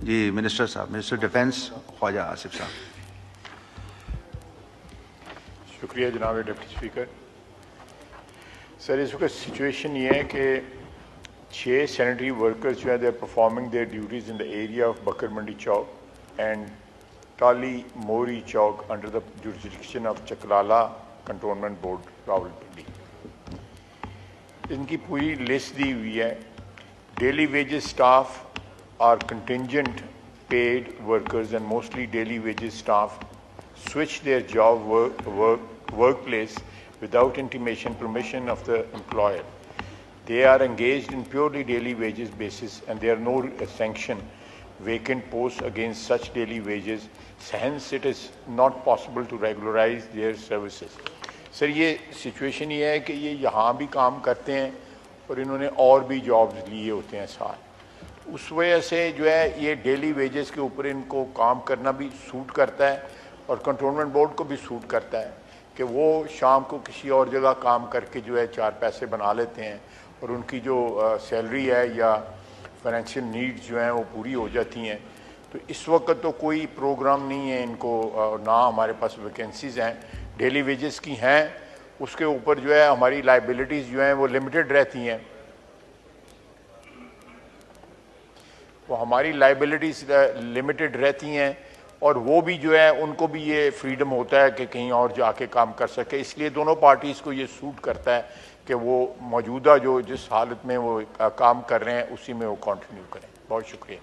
जी minister साहब, minister defence Khwaja Asif साहब। शुक्रिया जनाब डिप्टी स्पीकर। सर, इस वक्त सिचुएशन ये है कि 6 सैनिटरी वर्कर्स जो है they are performing their duties in the area of Bakar Mandi Chowk and Tali Mori Chowk under the jurisdiction of Chaklala cantonment board Rawalpindi. इनकी पूरी लिस्ट दी हुई है। Daily wages staff or contingent paid workers and mostly daily wages staff switch their job workplace without intimation permission of the employer. They are engaged in purely daily wages basis and there are no sanction vacant posts against such daily wages. Hence it is not possible to regularize their services. Sir, ये situation ये है कि ये यहाँ भी काम करते हैं और इन्होंने और भी जॉब्स लिए होते हैं साथ, उस वजह से जो है ये डेली वेजेस के ऊपर इनको काम करना भी सूट करता है और कंटोनमेंट बोर्ड को भी सूट करता है कि वो शाम को किसी और जगह काम करके जो है 4 पैसे बना लेते हैं और उनकी जो सैलरी है या फाइनेंशियल नीड्स जो हैं वो पूरी हो जाती हैं। तो इस वक्त तो कोई प्रोग्राम नहीं है इनको, ना हमारे पास वैकेंसीज़ हैं, डेली वेजेस की हैं, उसके ऊपर जो है हमारी लाइबिलिटीज़ जो हैं वो लिमिटेड रहती हैं। वो हमारी लाइबिलिटीज़ लिमिटेड रहती हैं और वो भी जो है उनको भी ये फ्रीडम होता है कि कहीं और जाके काम कर सके। इसलिए दोनों पार्टीज़ को ये सूट करता है कि वो मौजूदा जो जिस हालत में वो काम कर रहे हैं उसी में वो कंटिन्यू करें। बहुत शुक्रिया।